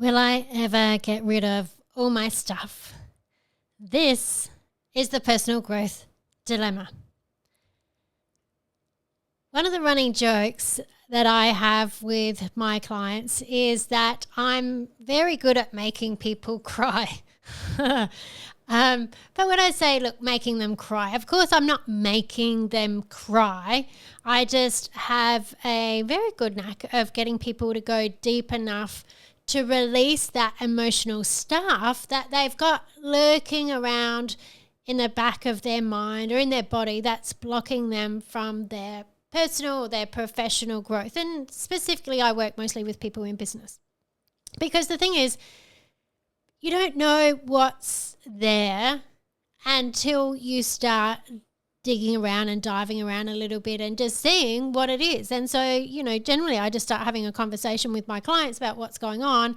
Will I ever get rid of all my stuff? This is the personal growth dilemma. One of the running jokes that I have with my clients is that I'm very good at making people cry. But when I say, look, making them cry, of course I'm not making them cry. I just have a very good knack of getting people to go deep enough to release that emotional stuff that they've got lurking around in the back of their mind or in their body that's blocking them from their personal or their professional growth. And specifically, I work mostly with people in business. Because the thing is, you don't know what's there until you start digging around and diving around a little bit and just seeing what it is. And so, generally I just start having a conversation with my clients about what's going on,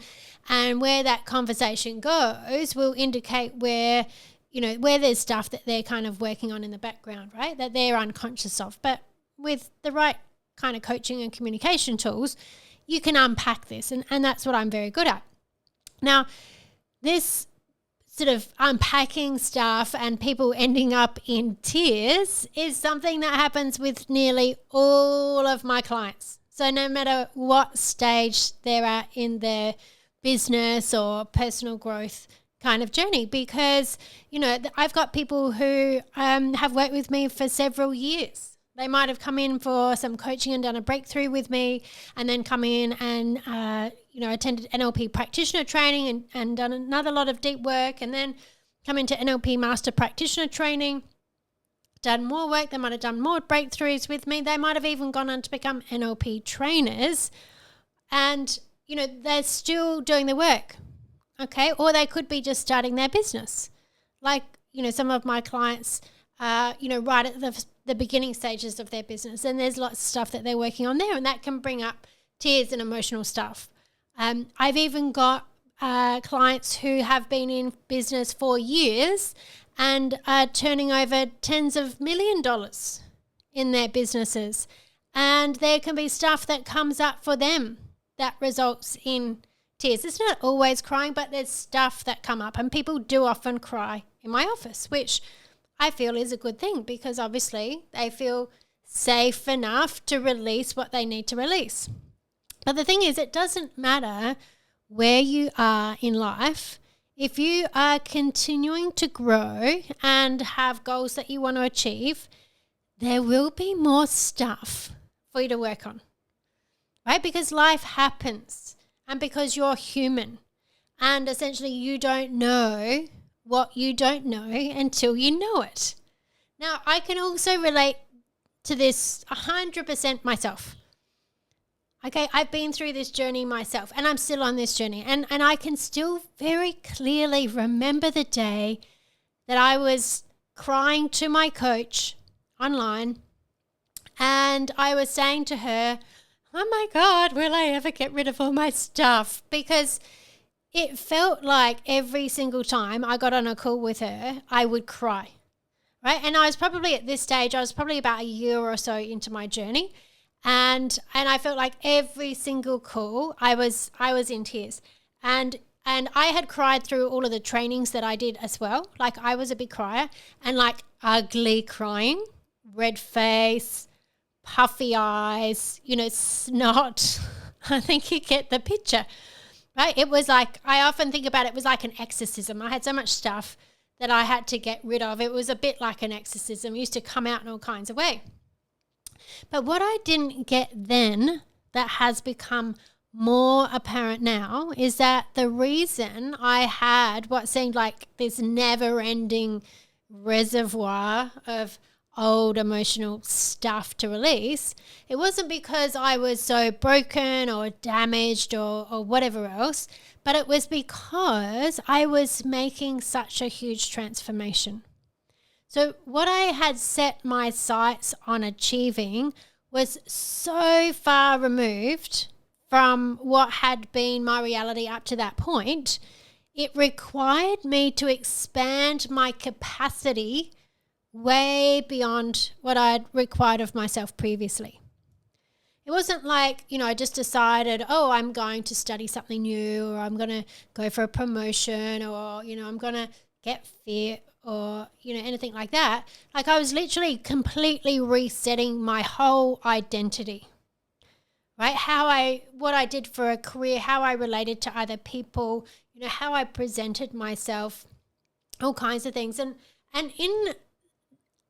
and where that conversation goes will indicate where there's stuff that they're kind of working on in the background, right? That they're unconscious of. But with the right kind of coaching and communication tools, you can unpack this. And that's what I'm very good at. Now, this sort of unpacking stuff and people ending up in tears is something that happens with nearly all of my clients. So no matter what stage they're at in their business or personal growth kind of journey, because, I've got people who have worked with me for several years. They might have come in for some coaching and done a breakthrough with me, and then come in and, attended NLP Practitioner Training and done another lot of deep work, and then come into NLP Master Practitioner Training, done more work. They might have done more breakthroughs with me. They might have even gone on to become NLP trainers, and, they're still doing the work, okay? Or they could be just starting their business. Like, some of my clients, right at the beginning stages of their business, and there's lots of stuff that they're working on there, and that can bring up tears and emotional stuff. I've even got clients who have been in business for years and are turning over tens of $1 million in their businesses, and there can be stuff that comes up for them that results in tears. It's not always crying, but there's stuff that come up, and people do often cry in my office, which I feel is a good thing, because obviously they feel safe enough to release what they need to release. But the thing is, it doesn't matter where you are in life. If you are continuing to grow and have goals that you want to achieve, there will be more stuff for you to work on, right? Because life happens, and because you're human, and essentially you don't know what you don't know until you know it. Now, I can also relate to this 100% myself. Okay, I've been through this journey myself, and I'm still on this journey. And I can still very clearly remember the day that I was crying to my coach online, and I was saying to her, oh my God, will I ever get rid of all my stuff? Because it felt like every single time I got on a call with her, I would cry, right? And I was probably at this stage, I was probably about a year or so into my journey. And I felt like every single call, I was in tears. And I had cried through all of the trainings that I did as well. Like, I was a big crier, and like ugly crying, red face, puffy eyes, snot. I think you get the picture. Right? It was like, I often think about it was like an exorcism. I had so much stuff that I had to get rid of. It was a bit like an exorcism. It used to come out in all kinds of ways. But what I didn't get then, that has become more apparent now, is that the reason I had what seemed like this never-ending reservoir of old emotional stuff to release, it wasn't because I was so broken or damaged or whatever else, but it was because I was making such a huge transformation. So what I had set my sights on achieving was so far removed from what had been my reality up to that point. It required me to expand my capacity way beyond what I'd required of myself previously. It wasn't like, I just decided, oh, I'm going to study something new, or I'm going to go for a promotion, or, I'm going to get fit, or, anything like that. Like, I was literally completely resetting my whole identity, right? What I did for a career, how I related to other people, how I presented myself, all kinds of things. And in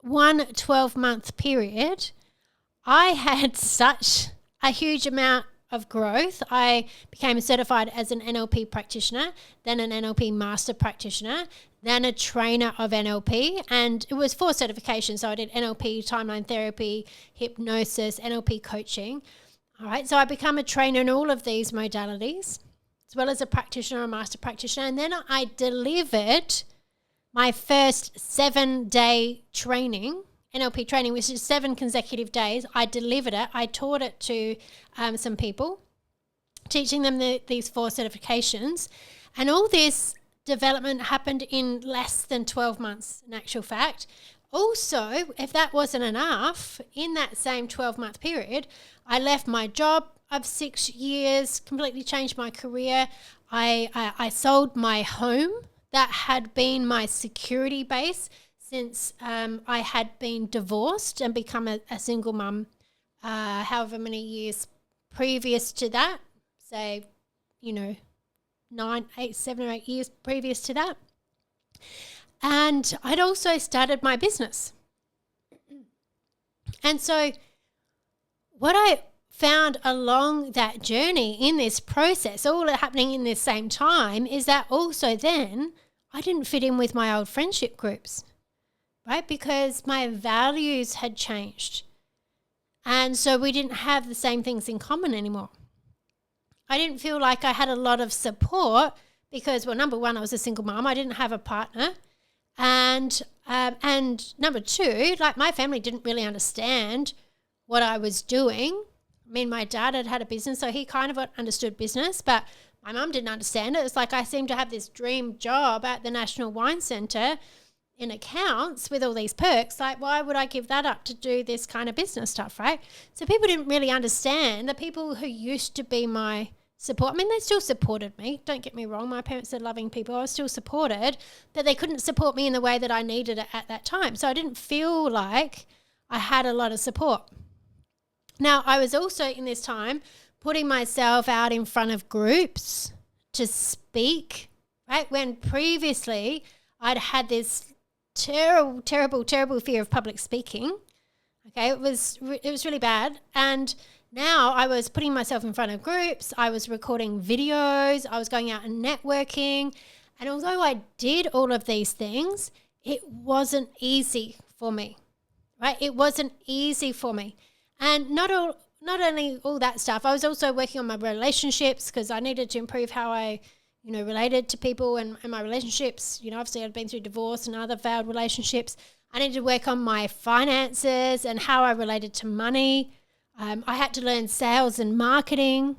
one 12-month period, I had such a huge amount of growth. I became certified as an NLP practitioner, then an NLP Master Practitioner, then a trainer of NLP. And it was 4 certifications. So I did NLP, timeline therapy, hypnosis, NLP coaching. All right. So I became a trainer in all of these modalities, as well as a practitioner, a master practitioner. And then I delivered my first 7-day training, NLP training, which is 7 consecutive days. I delivered it. I taught it to some people, teaching them these 4 certifications. And all this development happened in less than 12 months, in actual fact. Also, if that wasn't enough, in that same 12-month period, I left my job of 6 years, completely changed my career. I sold my home that had been my security base since I had been divorced and become a single mum, however many years previous to that, say, 7 or 8 years previous to that. And I'd also started my business. And so what I found along that journey in this process, all happening in this same time, is that also then I didn't fit in with my old friendship groups, right? Because my values had changed. And so we didn't have the same things in common anymore. I didn't feel like I had a lot of support because, well, number one, I was a single mom. I didn't have a partner. And number two, like, my family didn't really understand what I was doing. I mean, my dad had a business, so he kind of understood business, but my mum didn't understand it. It's like I seemed to have this dream job at the National Wine Centre in accounts with all these perks. Like, why would I give that up to do this kind of business stuff, right? So people didn't really understand. The people who used to be my support, I mean, they still supported me. Don't get me wrong. My parents are loving people. I was still supported, but they couldn't support me in the way that I needed it at that time. So I didn't feel like I had a lot of support. Now, I was also in this time putting myself out in front of groups to speak, right? When previously I'd had this terrible fear of public speaking. Okay, it was really bad. And now I was putting myself in front of groups. I was recording videos. I was going out and networking. And although I did all of these things, it wasn't easy for me, right? It wasn't easy for me. And not only all that stuff, I was also working on my relationships because I needed to improve how I, related to people and my relationships. Obviously I'd been through divorce and other failed relationships. I needed to work on my finances and how I related to money. I had to learn sales and marketing,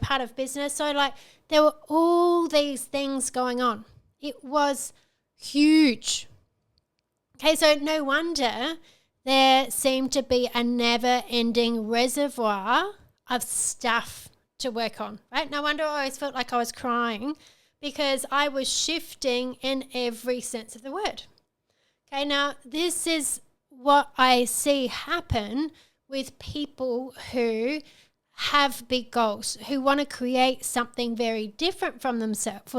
part of business. So there were all these things going on. It was huge. Okay, so no wonder there seemed to be a never-ending reservoir of stuff to work on, right? No wonder I always felt like I was crying because I was shifting in every sense of the word. Okay, now this is what I see happen with people who have big goals, who want to create something very different for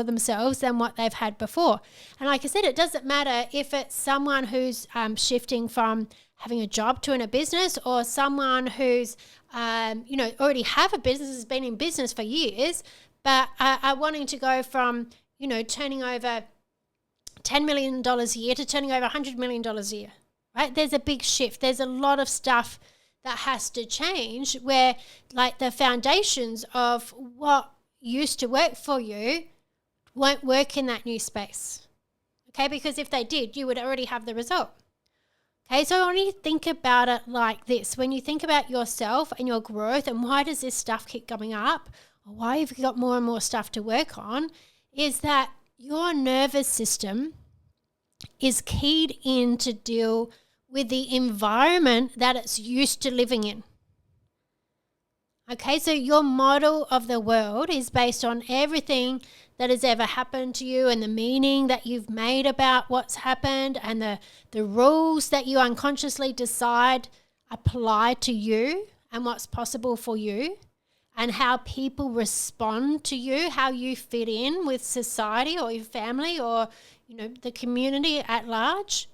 themselves than what they've had before. And like I said, it doesn't matter if it's someone who's shifting from having a job to in a business, or someone who's, already have a business, has been in business for years, but are wanting to go from, turning over $10 million a year to turning over $100 million a year, right? There's a big shift. There's a lot of stuff that has to change where the foundations of what used to work for you won't work in that new space, okay? Because if they did, you would already have the result. Okay, so when you think about it like this, when you think about yourself and your growth and why does this stuff keep coming up, or why have you got more and more stuff to work on, is that your nervous system is keyed in to deal with the environment that it's used to living in. Okay, so your model of the world is based on everything that has ever happened to you and the meaning that you've made about what's happened and the rules that you unconsciously decide apply to you and what's possible for you and how people respond to you, how you fit in with society or your family or, the community at large.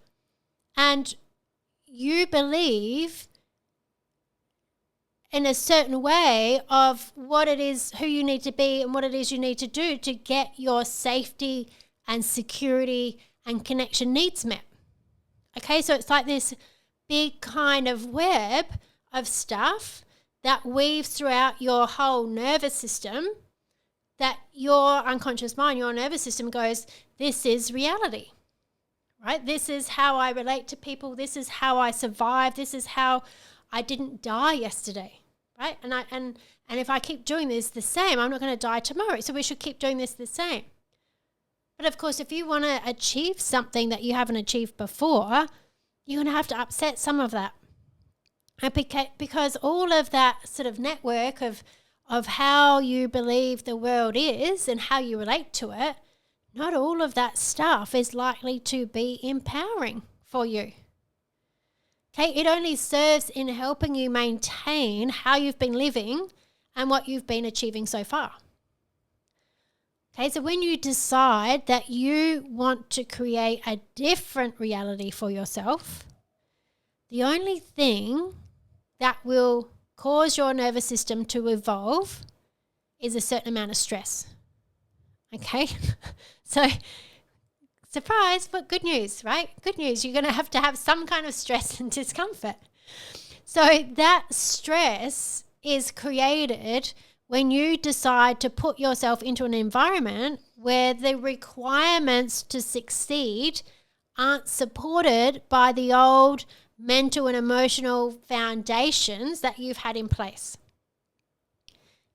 And you believe in a certain way of what it is, who you need to be and what it is you need to do to get your safety and security and connection needs met. Okay, so it's like this big kind of web of stuff that weaves throughout your whole nervous system that your unconscious mind, your nervous system goes, this is reality, right? This is how I relate to people. This is how I survive. This is how I didn't die yesterday, right? And if I keep doing this the same, I'm not going to die tomorrow. So we should keep doing this the same. But of course, if you want to achieve something that you haven't achieved before, you're going to have to upset some of that. And because all of that sort of network of how you believe the world is and how you relate to it, not all of that stuff is likely to be empowering for you. Okay, it only serves in helping you maintain how you've been living and what you've been achieving so far. Okay, so when you decide that you want to create a different reality for yourself, the only thing that will cause your nervous system to evolve is a certain amount of stress. Okay, so surprise, but good news, right? Good news, you're going to have some kind of stress and discomfort. So that stress is created when you decide to put yourself into an environment where the requirements to succeed aren't supported by the old mental and emotional foundations that you've had in place.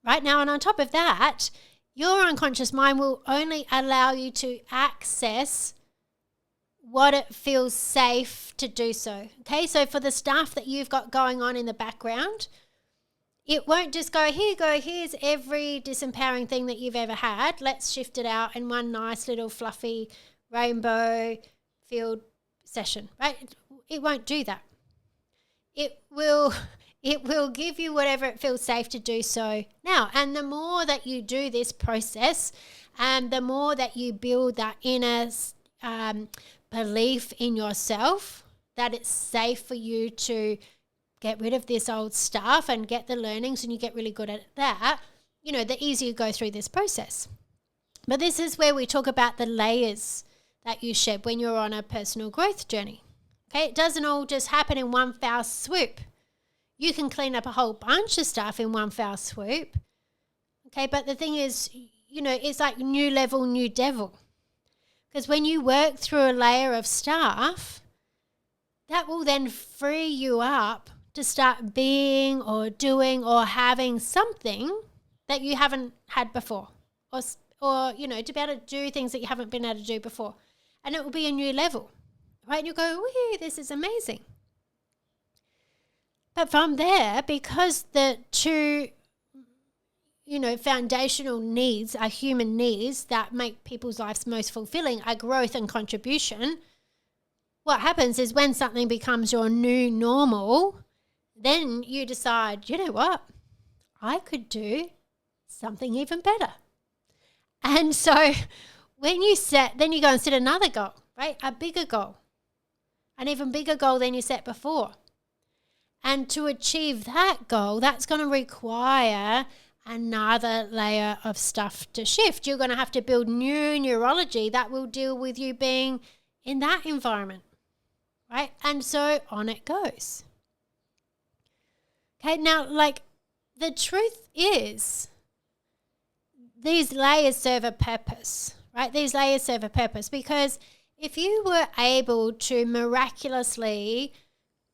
Right now, and on top of that, your unconscious mind will only allow you to access what it feels safe to do so. Okay, so for the stuff that you've got going on in the background, it won't just go, here's every disempowering thing that you've ever had. Let's shift it out in one nice little fluffy rainbow filled session, right? It won't do that. It will give you whatever it feels safe to do so now. And the more that you do this process and the more that you build that inner belief in yourself that it's safe for you to get rid of this old stuff and get the learnings and you get really good at that, the easier you go through this process. But this is where we talk about the layers that you shed when you're on a personal growth journey. Okay, it doesn't all just happen in one foul swoop. You can clean up a whole bunch of stuff in one foul swoop. Okay, but the thing is, it's like new level, new devil. Because when you work through a layer of stuff, that will then free you up to start being or doing or having something that you haven't had before. Or to be able to do things that you haven't been able to do before. And it will be a new level. Right? And you go, wee, this is amazing. But from there, because the two, foundational needs are human needs that make people's lives most fulfilling are growth and contribution, what happens is when something becomes your new normal, then you decide, you know what? I could do something even better. And so when you then you go and set another goal, right? A bigger goal. An even bigger goal than you set before. And to achieve that goal, that's going to require another layer of stuff to shift. You're going to have to build new neurology that will deal with you being in that environment, right? And so on it goes. Okay, now, the truth is these layers serve a purpose, right? These layers serve a purpose because if you were able to miraculously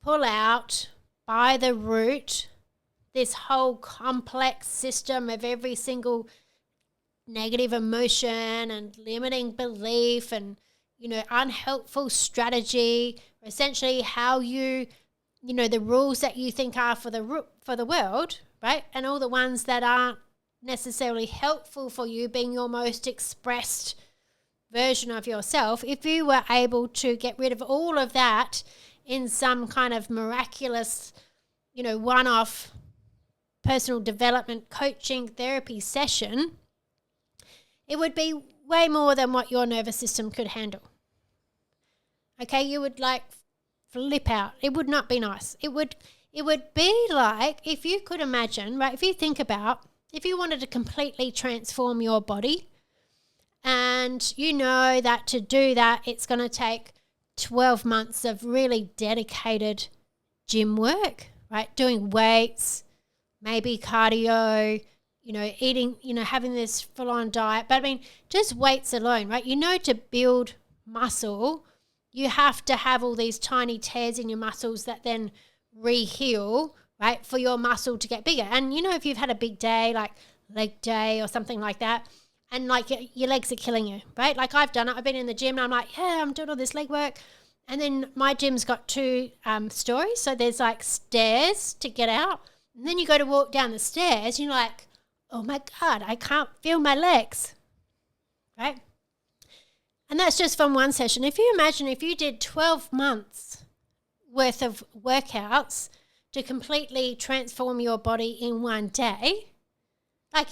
pull out by the root this whole complex system of every single negative emotion and limiting belief and, unhelpful strategy, essentially how you, the rules that you think are for the world, right? And all the ones that aren't necessarily helpful for you being your most expressed version of yourself, if you were able to get rid of all of that in some kind of miraculous, one-off personal development coaching therapy session, it would be way more than what your nervous system could handle. Okay, you would flip out. It would not be nice. It would be like, if you could imagine, right, if you think about, if you wanted to completely transform your body, and you know that to do that, it's going to take 12 months of really dedicated gym work, right? Doing weights, maybe cardio, eating, having this full-on diet. But I mean, just weights alone, right? To build muscle, you have to have all these tiny tears in your muscles that then re-heal, right, for your muscle to get bigger. And, if you've had a big day, like leg day or something like that, and your legs are killing you, right? Like I've done it. I've been in the gym and I'm like, yeah, I'm doing all this leg work. And then my gym's got 2 stories. So there's stairs to get out. And then you go to walk down the stairs and you're like, oh my God, I can't feel my legs, right? And that's just from one session. If you imagine if you did 12 months worth of workouts to completely transform your body in one day,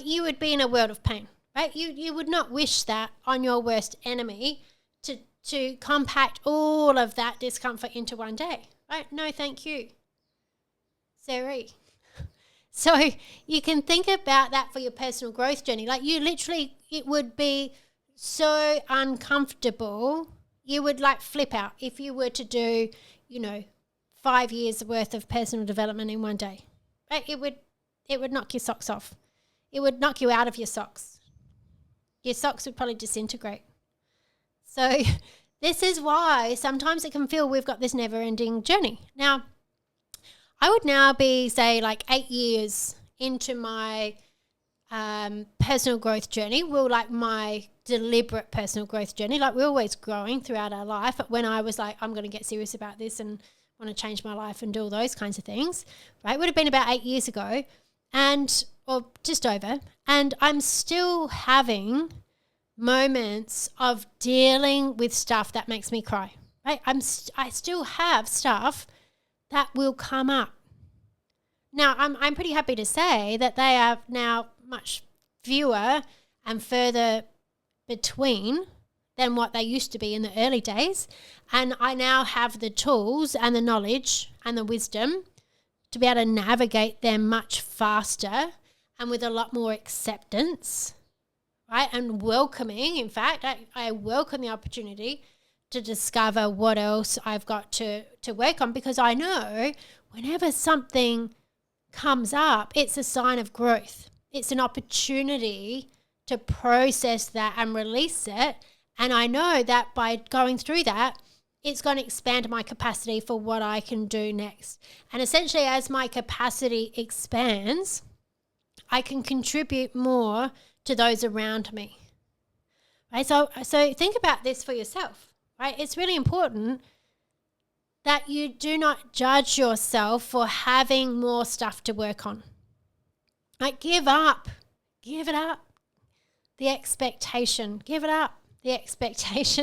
you would be in a world of pain, right? You would not wish that on your worst enemy to compact all of that discomfort into one day, right? No, thank you. Sorry. So you can think about that for your personal growth journey. It would be so uncomfortable. You would flip out if you were to do, 5 years worth of personal development in one day, right? It would knock your socks off. It would knock you out of your socks. Your socks would probably disintegrate. So this is why sometimes it can feel we've got this never-ending journey. Now, I would now be, say, 8 years into my personal growth journey. My deliberate personal growth journey. We're always growing throughout our life. But when I was I'm going to get serious about this and want to change my life and do all those kinds of things, right? It would have been about 8 years ago or just over. And I'm still having moments of dealing with stuff that makes me cry, right? I still have stuff that will come up. Now, I'm pretty happy to say that they are now much fewer and further between than what they used to be in the early days. And I now have the tools and the knowledge and the wisdom to be able to navigate them much faster and with a lot more acceptance, right? And welcoming. In fact, I welcome the opportunity to discover what else I've got to work on, because I know whenever something comes up, it's a sign of growth. It's an opportunity to process that and release it. And I know that by going through that, it's going to expand my capacity for what I can do next. And essentially, as my capacity expands, I can contribute more to those around me. Right? So think about this for yourself. Right? It's really important that you do not judge yourself for having more stuff to work on. Give it up the expectation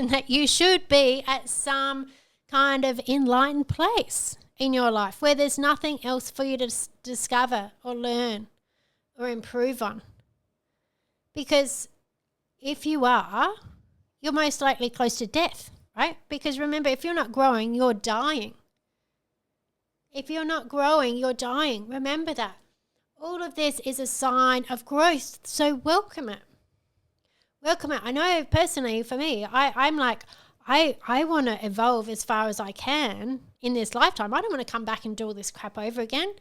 that you should be at some kind of enlightened place in your life where there's nothing else for you to discover or learn or improve on. Because if you are, you're most likely close to death. Right? Because remember, if you're not growing, you're dying. If you're not growing, you're dying. Remember that. All of this is a sign of growth. So welcome it. Welcome it. I know personally for me, I'm I want to evolve as far as I can in this lifetime. I don't want to come back and do all this crap over again.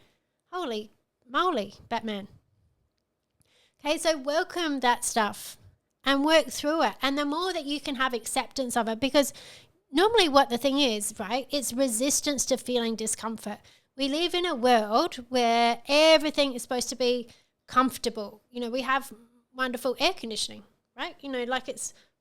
Holy moly, Batman. Okay, so welcome that stuff. And work through it. And the more that you can have acceptance of it, because normally what the thing is, right, it's resistance to feeling discomfort. We live in a world where everything is supposed to be comfortable. We have wonderful air conditioning, right? We're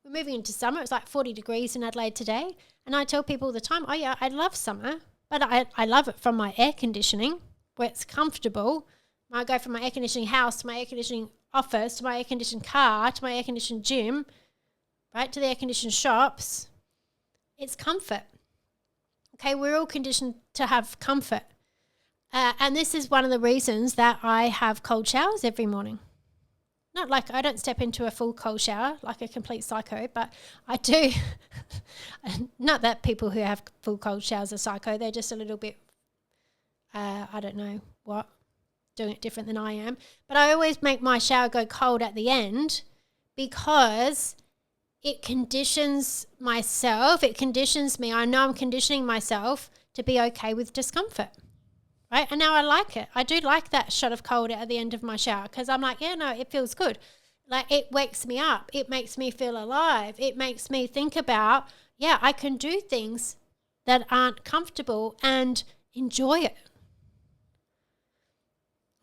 moving into summer. It's 40 degrees in Adelaide today. And I tell people all the time, oh yeah, I love summer, but I love it from my air conditioning where it's comfortable. I go from my air conditioning house to my air conditioning office to my air conditioned car to my air conditioned gym, right, to the air conditioned shops. It's comfort. Okay, we're all conditioned to have comfort. And this is one of the reasons that I have cold showers every morning. Not like I don't step into a full cold shower like a complete psycho, but I do. Not that people who have full cold showers are psycho. They're just a little bit, I don't know what, doing it different than I am. But I always make my shower go cold at the end because it conditions myself. It conditions me. I know I'm conditioning myself to be okay with discomfort. Right? And now I like it. I do like that shot of cold at the end of my shower because I'm like, yeah, no, it feels good. Like it wakes me up. It makes me feel alive. It makes me think about, yeah, I can do things that aren't comfortable and enjoy it.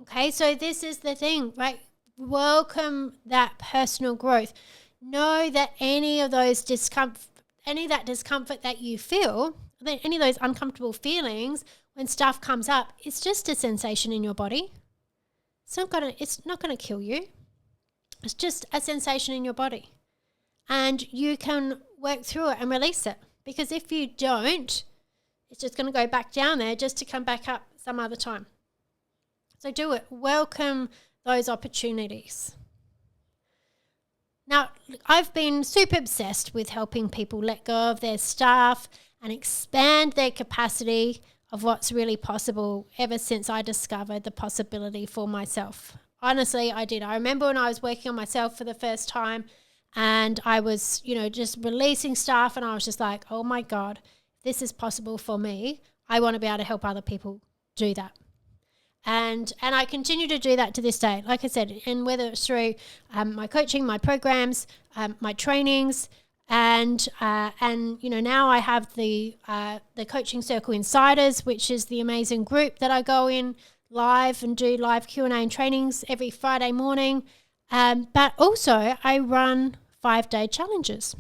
Okay, so this is the thing, right? Welcome that personal growth. Know that any of that discomfort that you feel, any of those uncomfortable feelings, when stuff comes up, it's just a sensation in your body. It's not gonna kill you. It's just a sensation in your body. And you can work through it and release it. Because if you don't, it's just gonna go back down there just to come back up some other time. So do it. Welcome those opportunities. Now, I've been super obsessed with helping people let go of their stuff and expand their capacity of what's really possible ever since I discovered the possibility for myself. Honestly, I did. I remember when I was working on myself for the first time and I was, just releasing stuff and I was just like, oh my God, this is possible for me. I want to be able to help other people do that. And I continue to do that to this day, like I said, and whether it's through my coaching, my programs, my trainings, and now I have the Coaching Circle Insiders, which is the amazing group that I go in live and do live Q&A and trainings every Friday morning. But also I run 5-day challenges,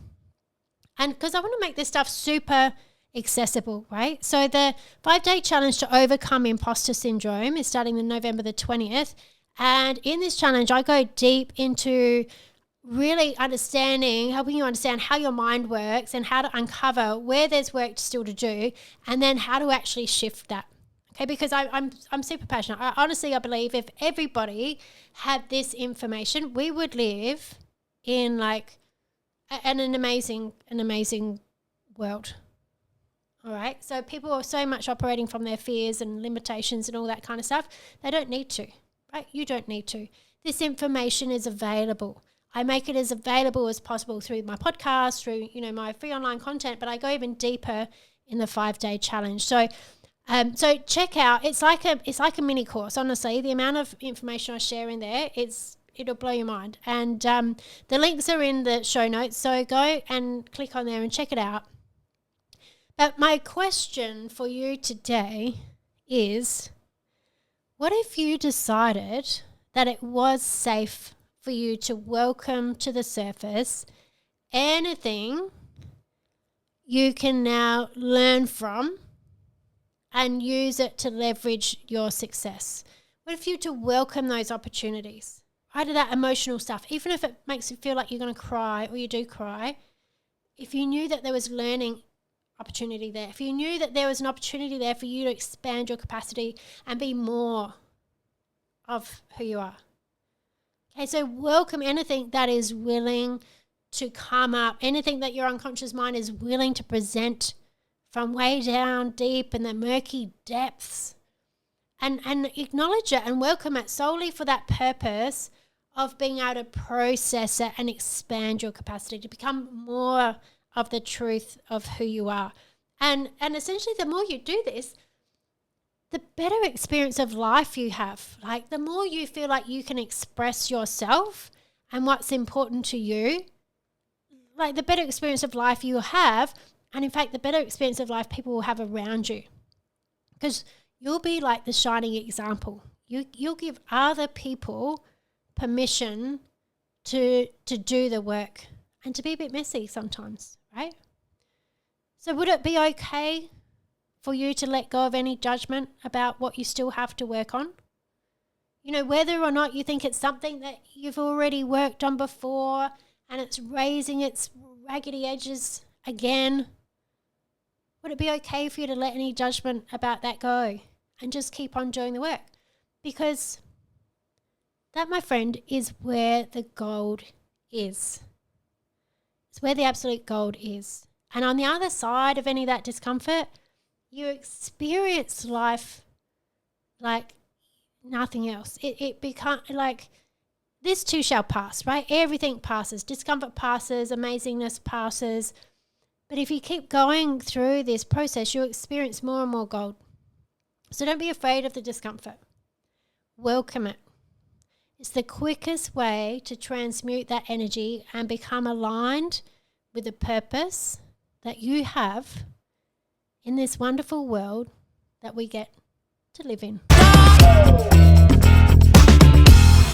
and because I want to make this stuff super accessible, right? So the 5-day challenge to overcome imposter syndrome is starting on November the 20th. And in this challenge, I go deep into really helping you understand how your mind works and how to uncover where there's work still to do and then how to actually shift that. Okay, because I'm super passionate. I believe if everybody had this information, we would live in like an amazing world. All right, so people are so much operating from their fears and limitations and all that kind of stuff. They don't need to, right? You don't need to. This information is available. I make it as available as possible through my podcast, through my free online content, but I go even deeper in the 5-day challenge. So check out. It's like a mini course. Honestly, the amount of information I share in there, it'll blow your mind. And the links are in the show notes. So go and click on there and check it out. But my question for you today is, what if you decided that it was safe for you to welcome to the surface anything you can now learn from and use it to leverage your success? What if you to welcome those opportunities, right? Of that emotional stuff, even if it makes you feel like you're going to cry or you do cry, if you knew that there was learning opportunity there, if you knew that there was an opportunity there for you to expand your capacity and be more of who you are. Okay, so welcome anything that is willing to come up, anything that your unconscious mind is willing to present from way down deep in the murky depths, and acknowledge it and welcome it solely for that purpose of being able to process it and expand your capacity to become more of the truth of who you are. And essentially the more you do this, the better experience of life you have. Like the more you feel like you can express yourself and what's important to you, like the better experience of life you have, and in fact the better experience of life people will have around you. Because you'll be like the shining example. You'll give other people permission to do the work and to be a bit messy sometimes, right? So would it be okay for you to let go of any judgment about what you still have to work on? whether or not you think it's something that you've already worked on before and it's raising its raggedy edges again, would it be okay for you to let any judgment about that go and just keep on doing the work? Because that, my friend, is where the gold is. It's where the absolute gold is. And on the other side of any of that discomfort, you experience life like nothing else. It becomes like, this too shall pass, right? Everything passes. Discomfort passes, amazingness passes. But if you keep going through this process, you'll experience more and more gold. So don't be afraid of the discomfort. Welcome it. It's the quickest way to transmute that energy and become aligned with the purpose that you have in this wonderful world that we get to live in.